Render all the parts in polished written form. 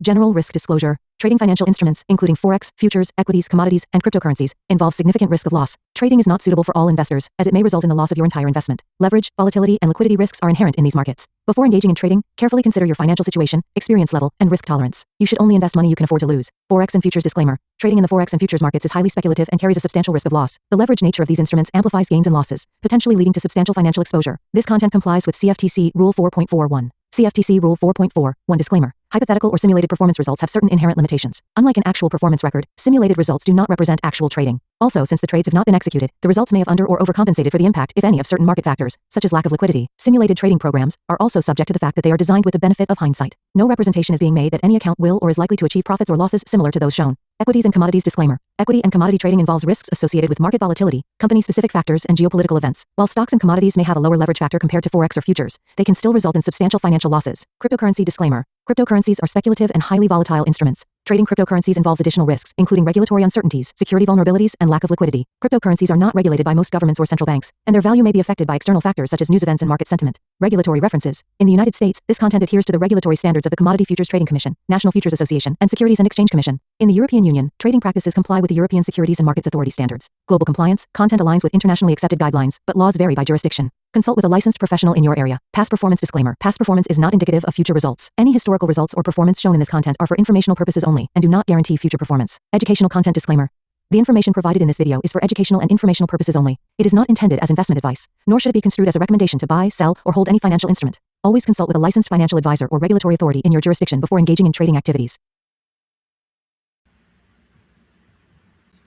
General risk disclosure. Trading financial instruments, including forex, futures, equities, commodities, and cryptocurrencies, involves significant risk of loss. Trading is not suitable for all investors, as it may result in the loss of your entire investment. Leverage, volatility, and liquidity risks are inherent in these markets. Before engaging in trading, carefully consider your financial situation, experience level, and risk tolerance. You should only invest money you can afford to lose. Forex and futures disclaimer. Trading in the forex and futures markets is highly speculative and carries a substantial risk of loss. The leverage nature of these instruments amplifies gains and losses, potentially leading to substantial financial exposure. This content complies with CFTC Rule 4.41. CFTC Rule 4.41 disclaimer. Hypothetical or simulated performance results have certain inherent limitations. Unlike an actual performance record, simulated results do not represent actual trading. Also, since the trades have not been executed, the results may have under or overcompensated for the impact, if any, of certain market factors, such as lack of liquidity. Simulated trading programs are also subject to the fact that they are designed with the benefit of hindsight. No representation is being made that any account will or is likely to achieve profits or losses similar to those shown. Equities and commodities disclaimer. Equity and commodity trading involves risks associated with market volatility, company-specific factors, and geopolitical events. While stocks and commodities may have a lower leverage factor compared to forex or futures, they can still result in substantial financial losses. Cryptocurrency disclaimer. Cryptocurrencies are speculative and highly volatile instruments. Trading cryptocurrencies involves additional risks, including regulatory uncertainties, security vulnerabilities, and lack of liquidity. Cryptocurrencies are not regulated by most governments or central banks, and their value may be affected by external factors such as news events and market sentiment. Regulatory references. In the United States, this content adheres to the regulatory standards of the Commodity Futures Trading Commission, National Futures Association, and Securities and Exchange Commission. In the European Union, trading practices comply with the European Securities and Markets Authority standards. Global compliance, content aligns with internationally accepted guidelines, but laws vary by jurisdiction. Consult with a licensed professional in your area. Past performance disclaimer. Past performance is not indicative of future results. Any historical results or performance shown in this content are for informational purposes only and do not guarantee future performance. Educational content disclaimer. The information provided in this video is for educational and informational purposes only. It is not intended as investment advice, nor should it be construed as a recommendation to buy, sell, or hold any financial instrument. Always consult with a licensed financial advisor or regulatory authority in your jurisdiction before engaging in trading activities.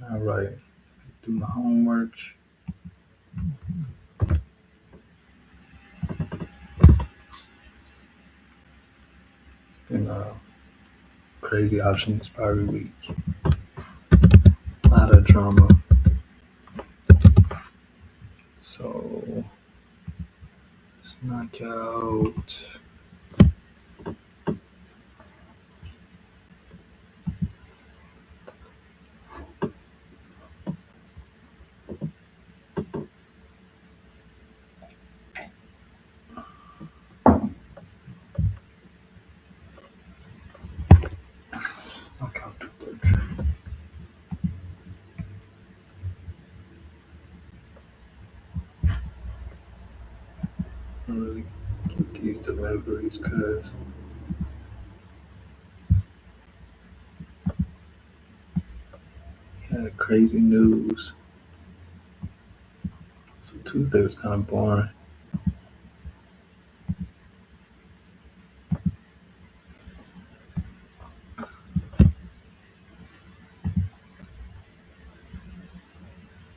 All right, do my homework. It's been a crazy option expiry week. A lot of drama. So let's knock out. Knock out the work. I don't really get these deliveries because we had crazy news. So Tuesday was kind of boring.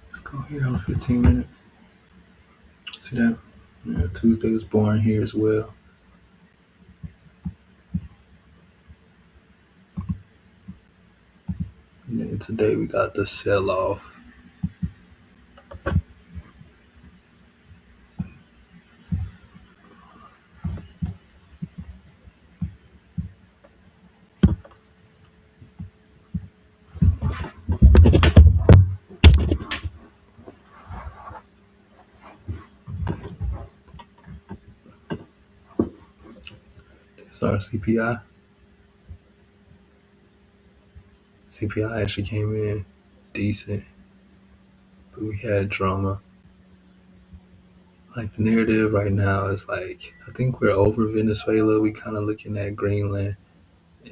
Let's go here on 15 minutes. See that? Yeah, Tuesday was boring here as well. And then today we got the sell off. This is our CPI. CPI actually came in decent, but we had drama. Like the narrative right now is like, I think we're over Venezuela. We kind of looking at Greenland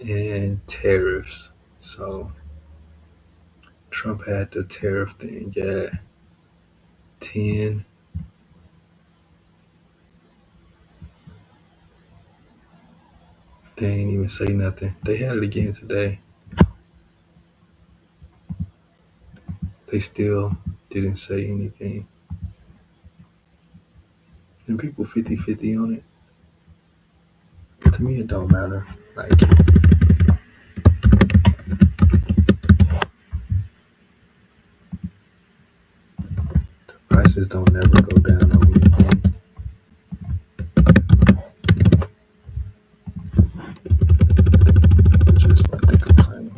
and tariffs. So Trump had the tariff thing at 10. They ain't even say nothing. They had it again today. They still didn't say anything. And people 50-50 on it. To me, it don't matter. Like, prices don't never go down on anything. Just like to complain.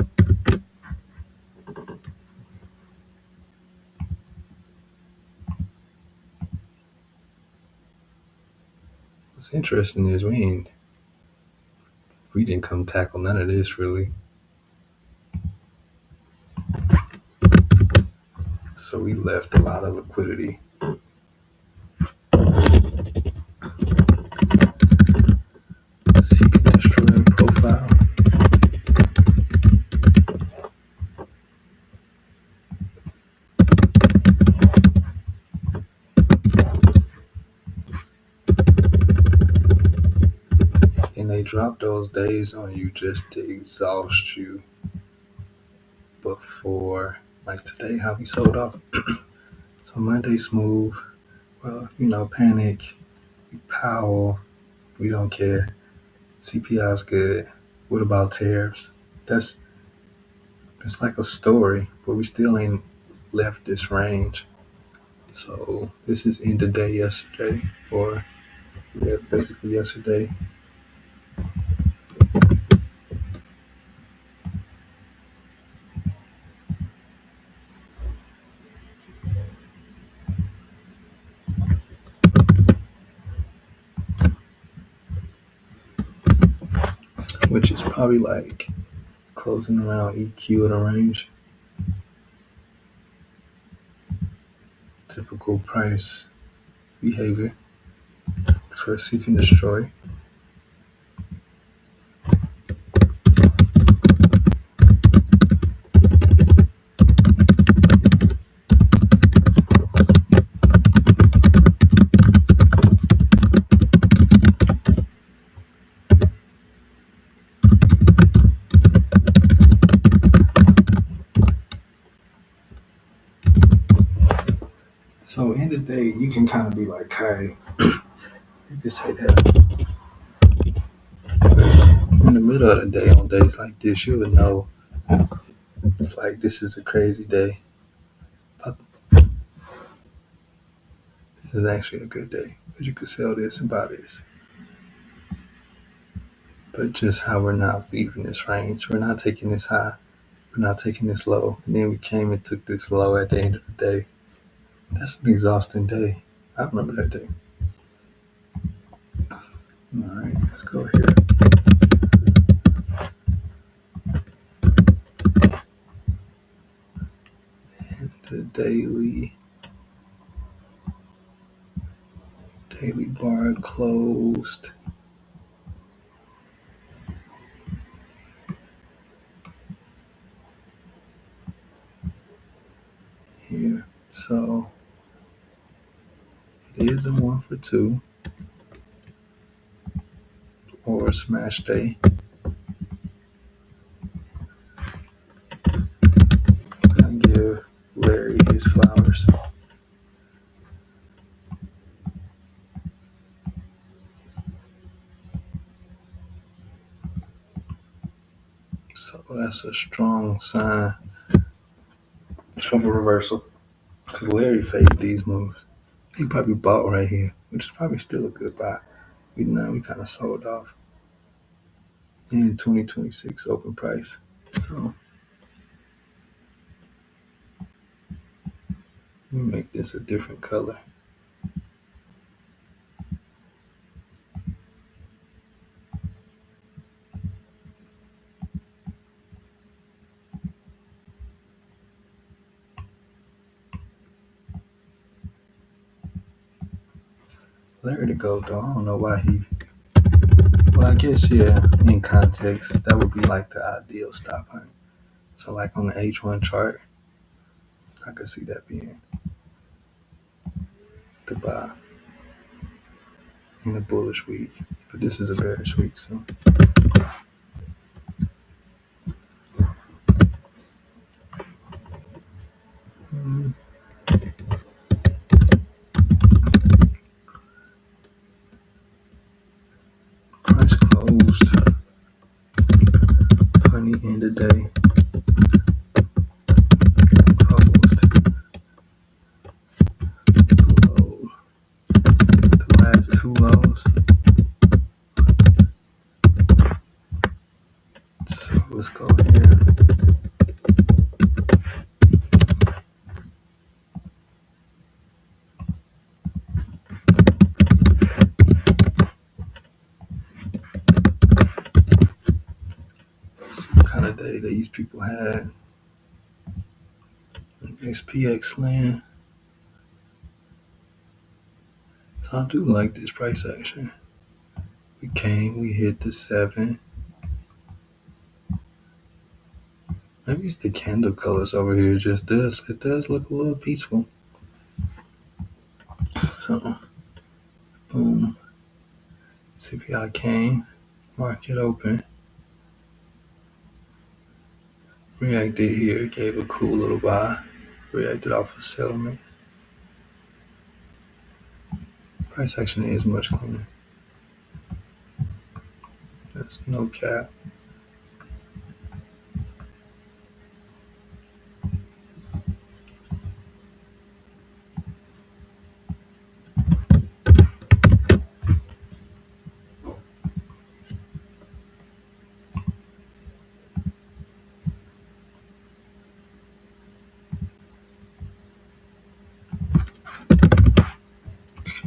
What's interesting is we We didn't come tackle none of this really. So we left a lot of liquidity. Seek and destroy profile. And they drop those days on you just to exhaust you before, like today, how we sold off. So Monday smooth. Well, panic, Powell, we don't care. CPI is good. What about tariffs? That's it's like a story, but we still ain't left this range. So this is end of day yesterday, or yeah, basically yesterday. Which is probably like closing around EQ in a range. Typical price behavior for seek and destroy. So end of the day, you can kind of be like, hey, you can say that. In the middle of the day, on days like this, you would know, like, this is a crazy day. But this is actually a good day. Because you could sell this and buy this. But just how we're not leaving this range. We're not taking this high. We're not taking this low. And then we came and took this low at the end of the day. That's an exhausting day. I remember that day. All right, let's go here. And the daily bar closed here. So it is a 1 for 2 or a smash day. I'll give Larry his flowers. So that's a strong sign of a reversal. Because Larry faded these moves. He probably bought right here, which is probably still a good buy. We kind of sold off in 2026 open price. So we make this a different color. Larry to go though. I don't know why he. Well, I guess yeah. In context, that would be like the ideal stop hunt. So like on the H1 chart, I could see that being the buy in a bullish week. But this is a bearish week, so. Price closed. Funny end of day. Closed below the last two lows. So let's go here. that these people had. XPX land. So I do like this price action. We hit the 7. Maybe it's the candle colors over here. It does look a little peaceful. So, boom. CPI came. Market open. Reacted here. Gave a cool little buy. Reacted off of settlement. Price action is much cleaner. There's no cap.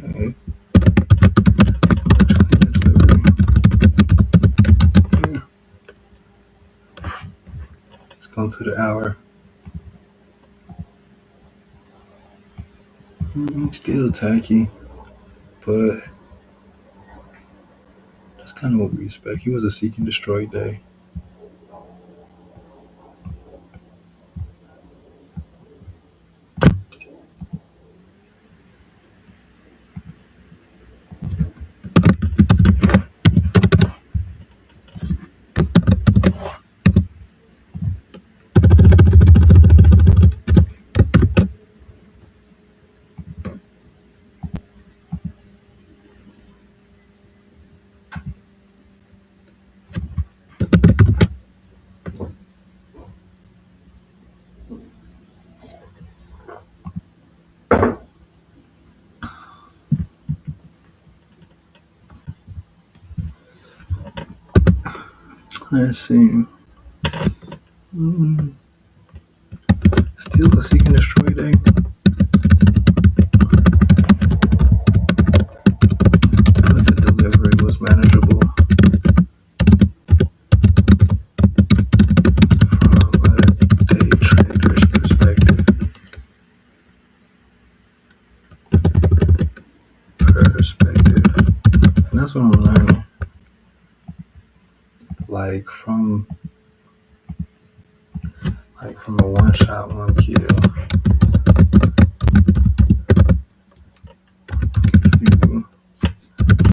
Okay. Let's go to the hour. Still tacky, but that's kind of what we expect. He was a seek and destroy day. Let's see. Still a seek and destroy day. But the delivery was manageable from a day trader's perspective. And that's what I'm learning. Like from a one shot, one kill.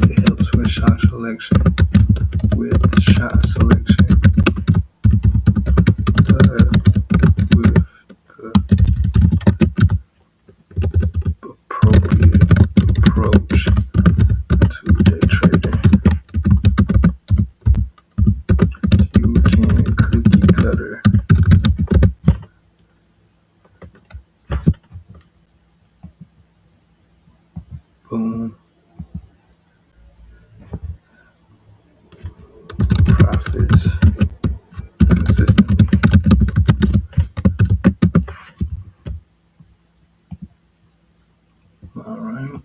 It helps with shot selection. But with the appropriate approach to day trading, you can cookie cutter. Boom. Profits consistently. All right.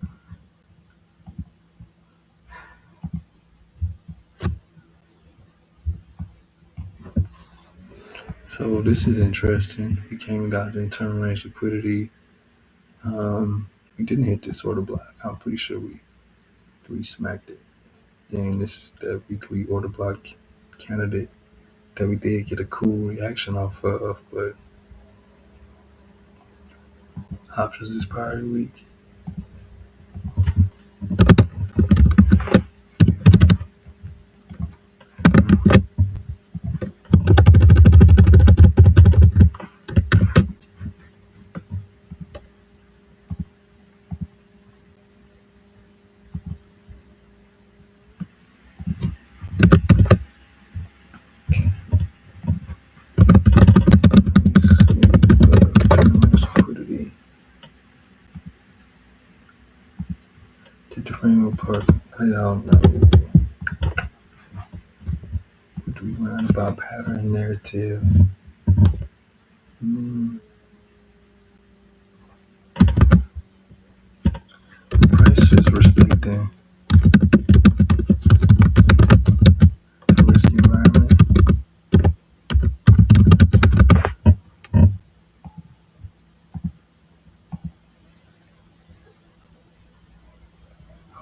So this is interesting. We came and got the internal range liquidity. We didn't hit this order block. I'm pretty sure we smacked it. And this is the weekly order block candidate that we did get a cool reaction off of, but options is prior week. Did the frame apart? I don't know. What do we learn about pattern narrative? Price is respecting the risk environment.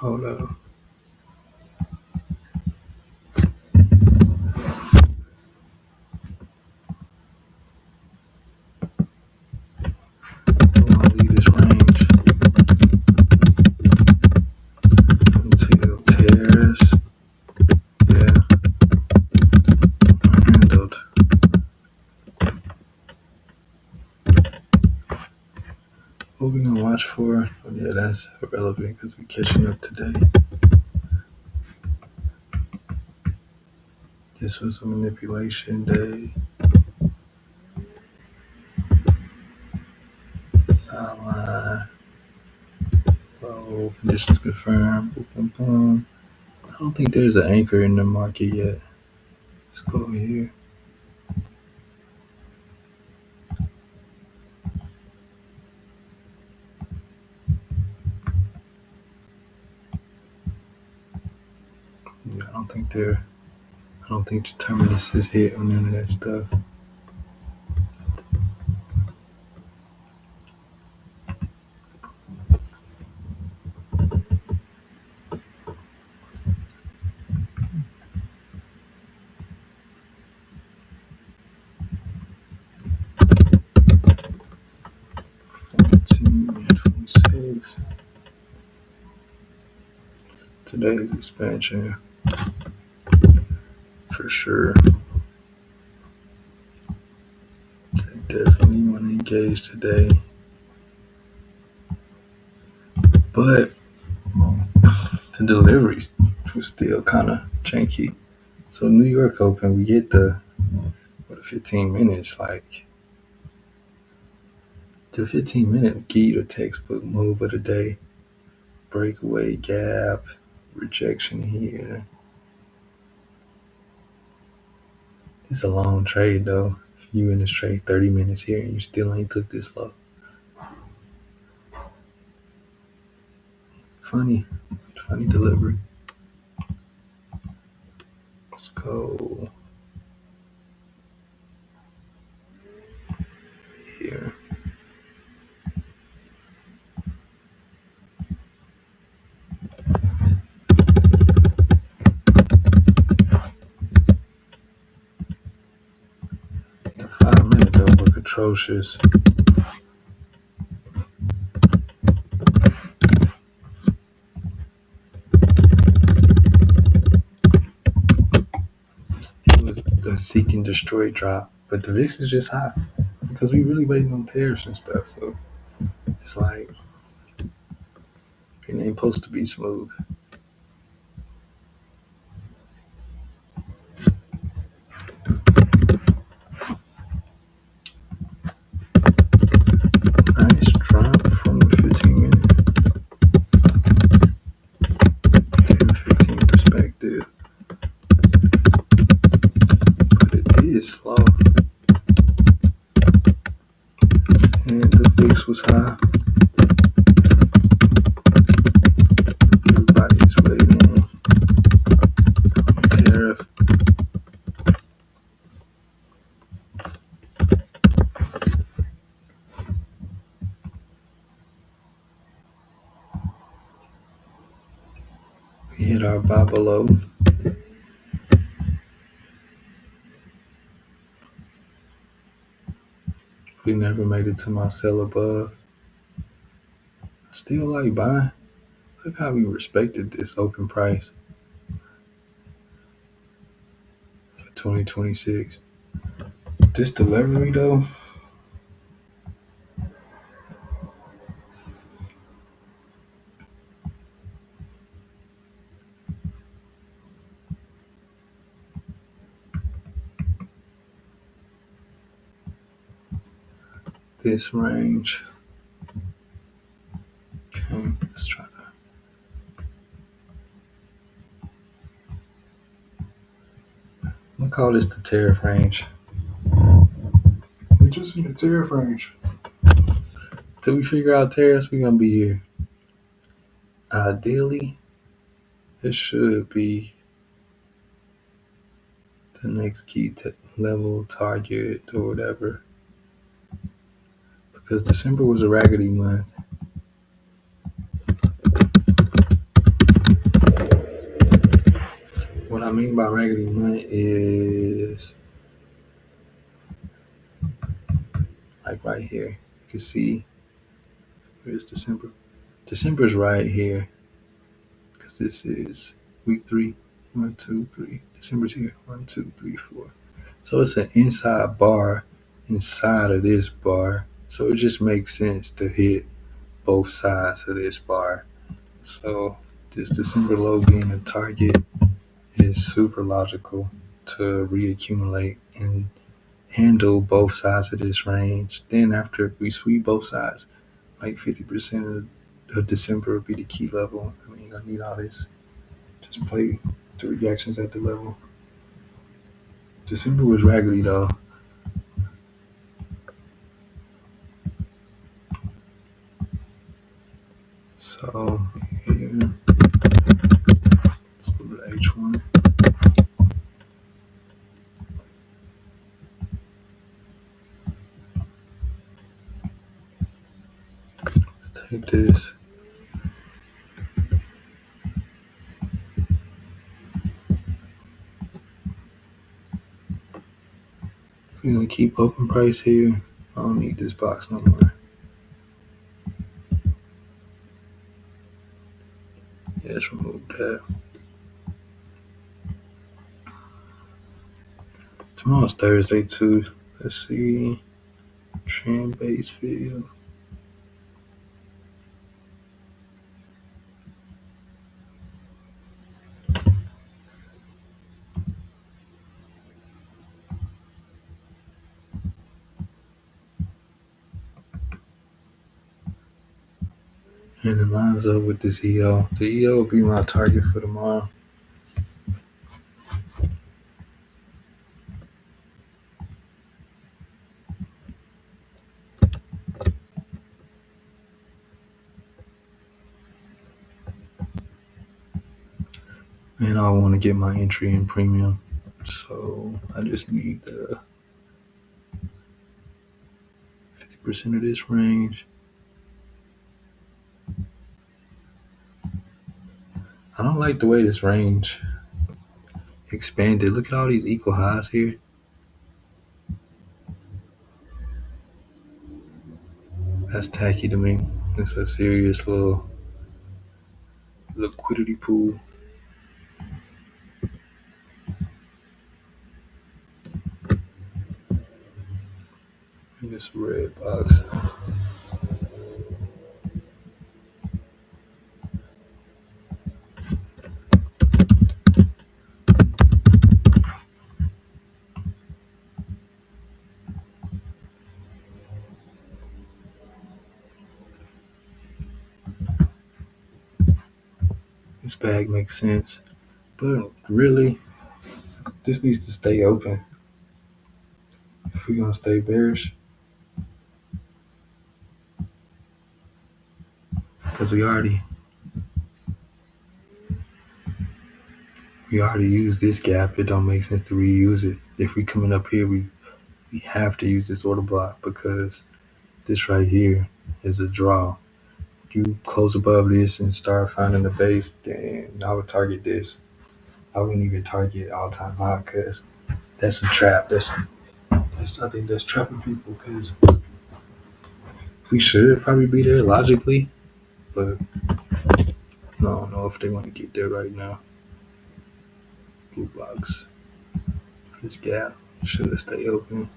Hold up. We're gonna leave this range until tariffs. Yeah, handled. What we gonna watch for? Oh, yeah, that's irrelevant because we catching up today. This was a manipulation day. Sideline. Low. Conditions confirmed. Boom, boom, boom. I don't think there's an anchor in the market yet. Let's go over here. Yeah, I don't think the terminus is hit on none of that stuff. Fourteen 26. Today's expansion for sure. Definitely want to engage today. But the deliveries was still kind of janky. So New York Open, we get the 15 minutes, like the 15-minute key to textbook move of the day. Breakaway gap, rejection here. It's a long trade though. If you in this trade 30 minutes here and you still ain't took this low. Funny delivery. Let's go here. The 5 minute though look atrocious. It was the seek and destroy drop, but the VIX is just high because we really waiting on tariffs and stuff. So it's like it ain't supposed to be smooth. Nice drop from the 15 minute and 15 perspective, but it is slow. And the VIX was high. Everybody's waiting on tariff. We hit our buy below. We never made it to my sell above. I still like buying. Look how we respected this open price for 2026. This delivery though, this range. Okay, let's try to. I'm gonna call this the tariff range. We just in the tariff range. Till we figure out tariffs, we're gonna be here. Ideally, it should be the next key level target or whatever. Because December was a raggedy month. I mean by raggedy month is like right here. You can see where's December. December's right here because this is week 3. 1, 2, 3. December's here. 1, 2, 3, 4. So it's an inside bar inside of this bar. So it just makes sense to hit both sides of this bar. So this December low being a target is super logical to reaccumulate and handle both sides of this range. Then after we sweep both sides, like 50% of December will be the key level. I mean, I need all this. Just play the reactions at the level. December was raggedy though. So here, let's go to H1. Let's take this. We're gonna keep open price here. I don't need this box no more. Yeah, let's remove that. Tomorrow's Thursday too. Let's see. Trend base field. And it lines up with this EO. The EO will be my target for tomorrow. And I want to get my entry in premium. So I just need the 50% of this range. I don't like the way this range expanded. Look at all these equal highs here. That's tacky to me. It's a serious little liquidity pool. In this red box. This bag makes sense. But really, this needs to stay open. If we're gonna stay bearish. Because we already used this gap. It don't make sense to reuse it. If we coming up here, we have to use this order block because this right here is a draw. You close above this and start finding the base, then I would target this. I wouldn't even target all-time high because that's a trap. That's I think that's trapping people because we should probably be there logically, but I don't know if they want to get there right now. Blue box. This gap should stay open.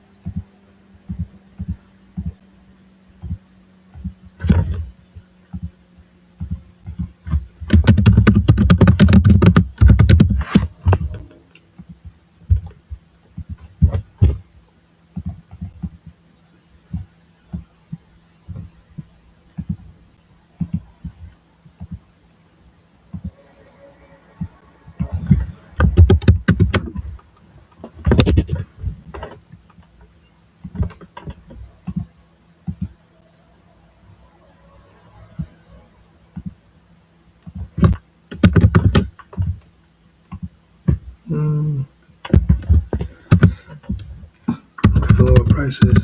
For lower prices.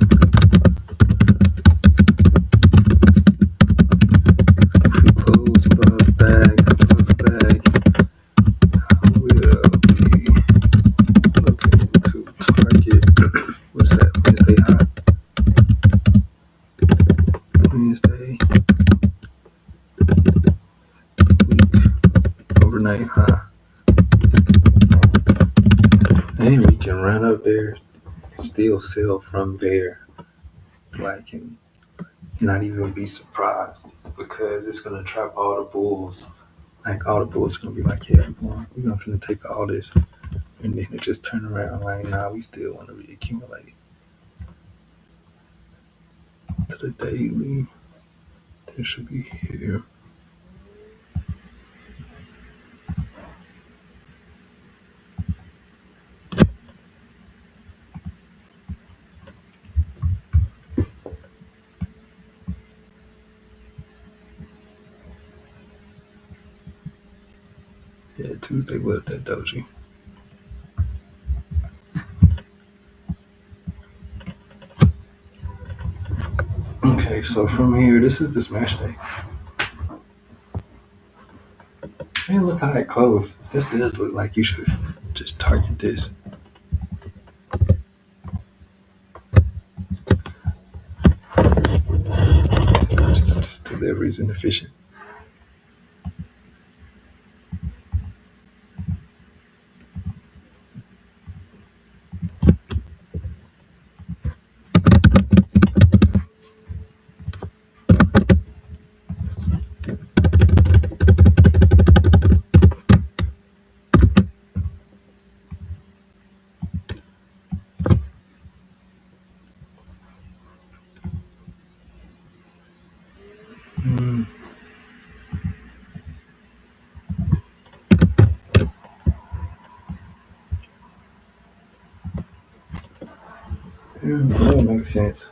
If we close above bag, I will be overnight, huh? And we can run up there, still sell from there, like, and not even be surprised because it's gonna trap all the bulls. Like all the bulls gonna be like, yeah, we're gonna finna take all this, and then it just turn around like, nah, we still want to reaccumulate to the daily. This should be here. Yeah, Tuesday was that doji. Okay, so from here, this is the smash day. And look how it closed. This does look like you should just target this. Just delivery is inefficient. Mm. Yeah, that makes sense.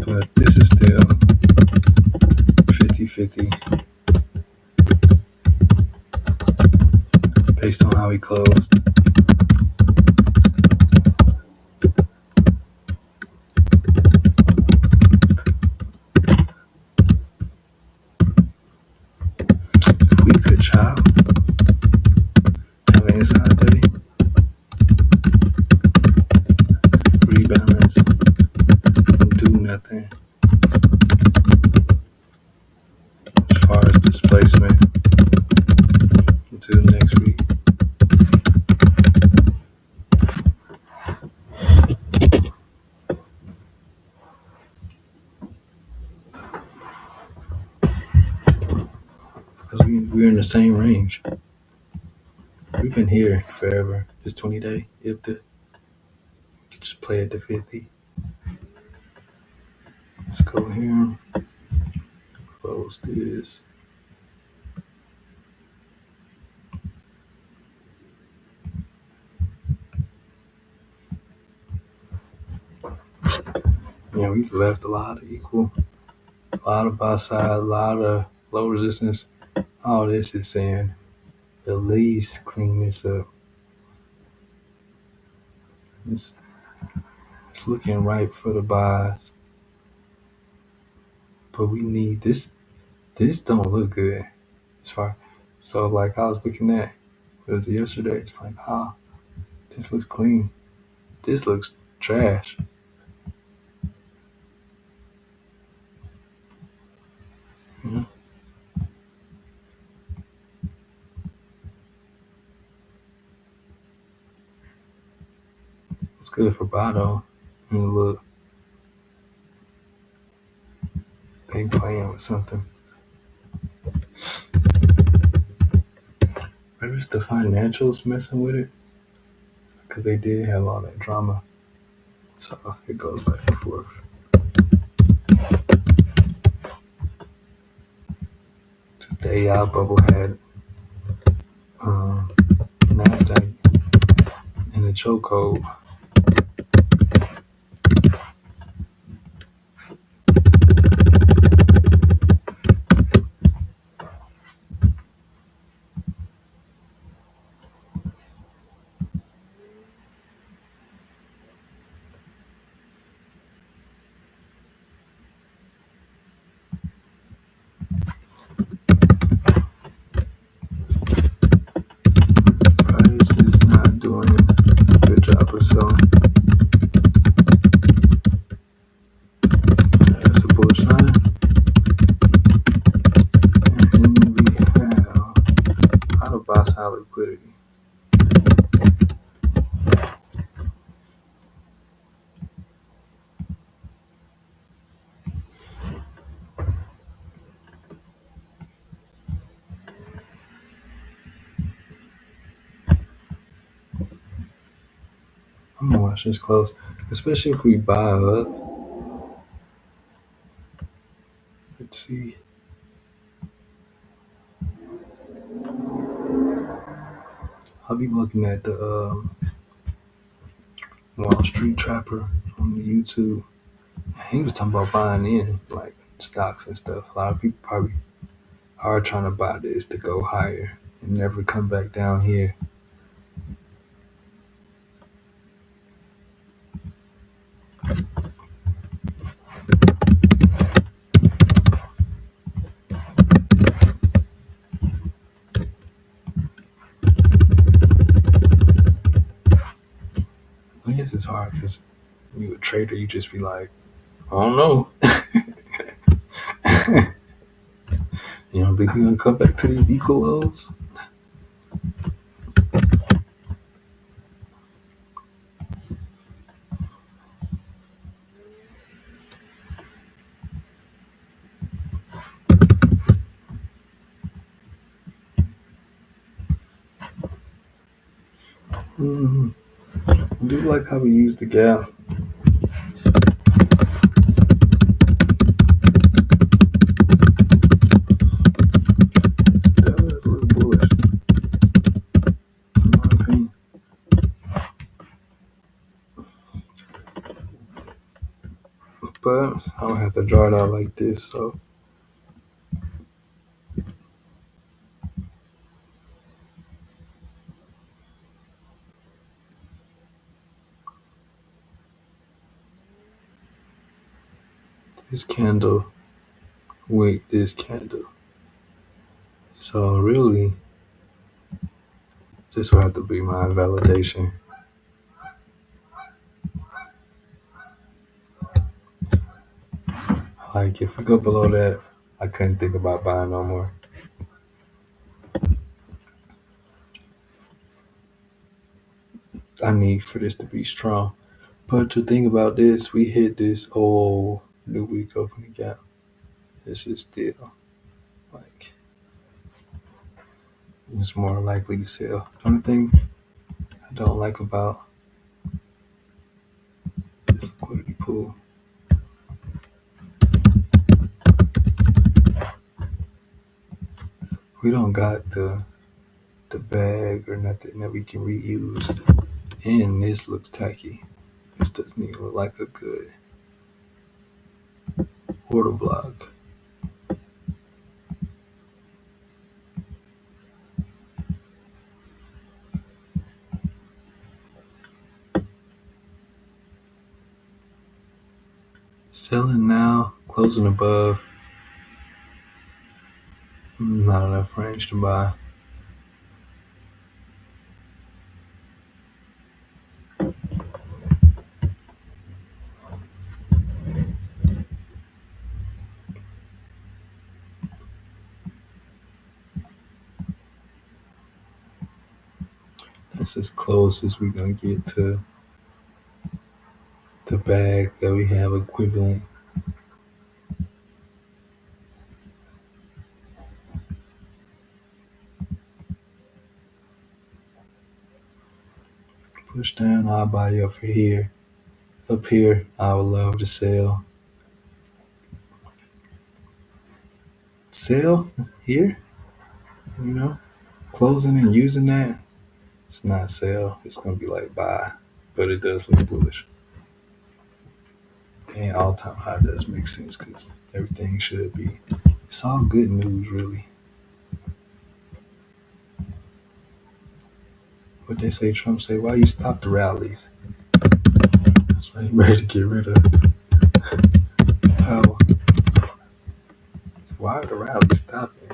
But this is still 50-50 based on how he closed. We could chop, have an inside day, rebalance, and do nothing as far as displacement until next week. Because we're in the same range. We've been here forever. This 20-day, if the just play it to 50. Let's go here. Close this. Yeah, we've left a lot of equal, a lot of buy side, a lot of low resistance. All this is saying at least clean this up. It's looking ripe for the buys, but we need this. This don't look good as far. So like I was looking at it was yesterday. It's like this looks clean. This looks trash. Mhm. It's good for buy though. I mean, look, they playing with something. Maybe it's the financials messing with it because they did have all that drama. So it goes back and forth. Just the AI bubble had Nasdaq in the chokehold. Price is not doing a good job of I'm gonna watch this close, especially if we buy up. Let's see. I'll be looking at the Wall Street Trapper on the YouTube. He was talking about buying in like stocks and stuff. A lot of people probably are trying to buy this to go higher and never come back down here. I guess it's hard because when you're a trader, you just be like, I don't know. You don't think we're gonna come back to these equal lows? Mm-hmm. I do like how we use the gap. It's a little bullish, in my opinion. But I don't have to draw it out like this, so this candle with this candle. So really, this will have to be my validation. Like if we go below that, I couldn't think about buying no more. I need for this to be strong. But to think about this, we hit this whole new week opening gap. This is still like it's more likely to sell. The only thing I don't like about this liquidity pool, we don't got the bag or nothing that we can reuse. And this looks tacky. This doesn't even look like a good order block. Selling now, closing above. Not enough range to buy. That's as close as we're gonna get to the bag that we have equivalent. Push down, I'll buy you up for here. Up here, I would love to sell. Sell here, you know, closing and using that. It's not sell. It's gonna be like buy, but it does look bullish. And all-time high does make sense because everything should be. It's all good news, really. What they say, Trump say, why you stop the rallies? That's why you ready to get rid of power. So why are the rallies stopping?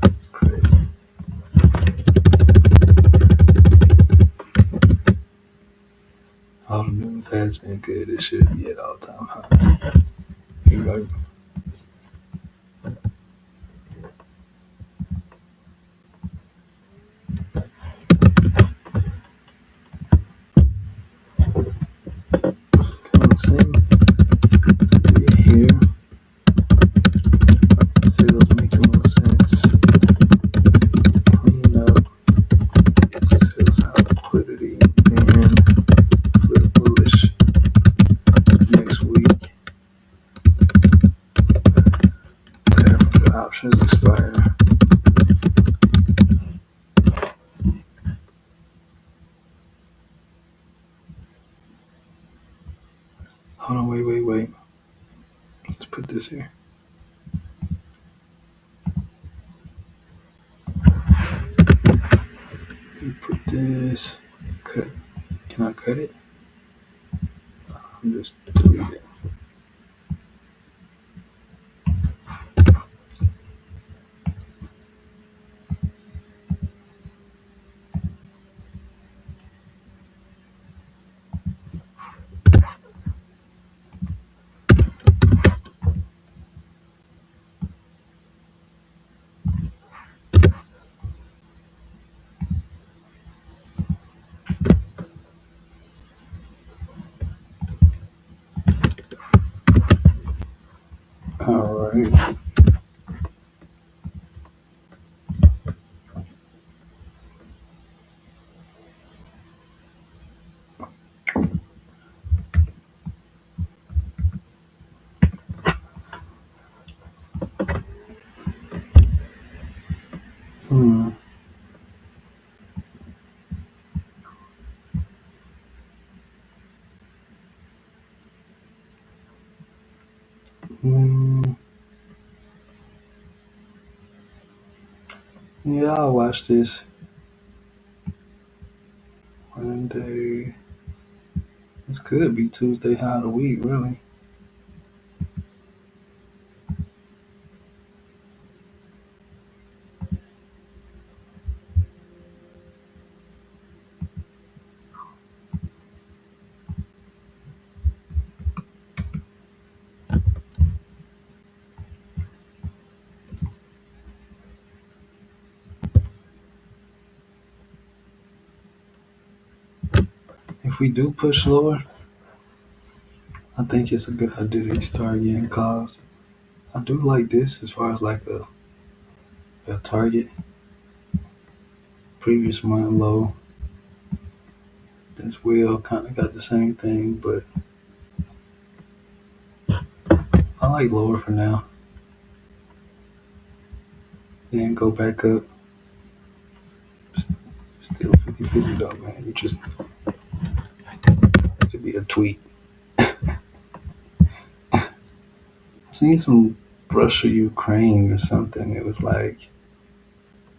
It's crazy. All the news has been good. It should be at all-time highs. You know, what I'm saying? Yeah, here, sales making more sense. Clean up, sales high liquidity, and Options expire. Hold on, wait. Let's put this here. Let me put this. Cut. Can I cut it? I'm just delete it. All right. Hmm. Hmm. Yeah, I'll watch this Monday. This could be Tuesday high of the week, really. If we do push lower, I think it's a good idea to start getting calls. I do like this as far as like a target. Previous month low. This wheel kind of got the same thing, but I like lower for now. Then go back up. Still 50-50 though, man. You just it should be a tweet. I seen some Russia Ukraine or something. It was like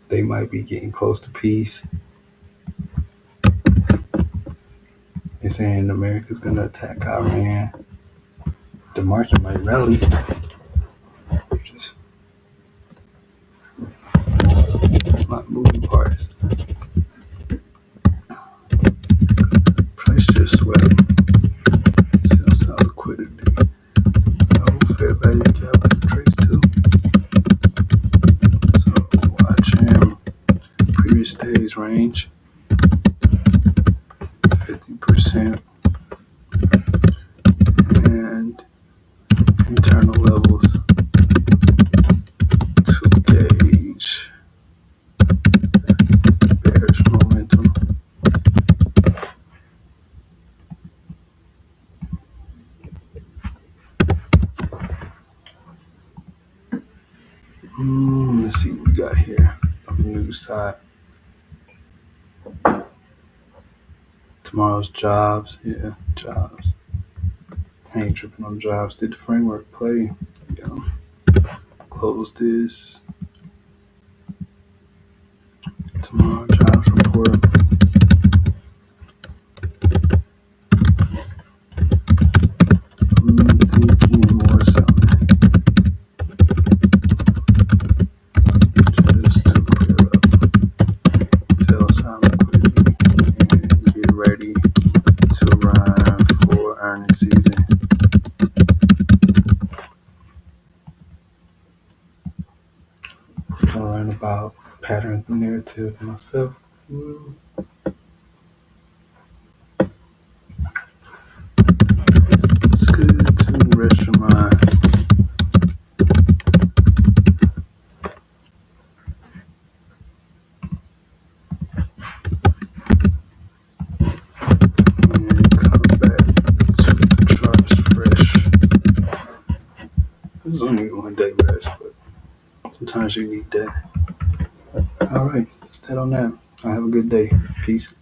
they might be getting close to peace. They're saying America's gonna attack Iran. The market might rally. Just a lot of moving parts. Price just swept. Sell side liquidity. No fair value capital trades too. So watch him. Previous day's range. 50%. And internal levels to gauge bearish momentum. Let's see what we got here on the news side. Tomorrow's jobs. Yeah, jobs. I ain't tripping on jobs. Did the framework play? Yeah. Close this. Tomorrow jobs report. Thinking more selling. Just to clear up. Sell some liquidity and get ready to run for earnings season. I'll learn about pattern narrative myself. It's good to rest your mind. And come back to the charts fresh. It was only 1 day rest, but Sometimes you need that. All right, that's that on that. I have a good day. Peace.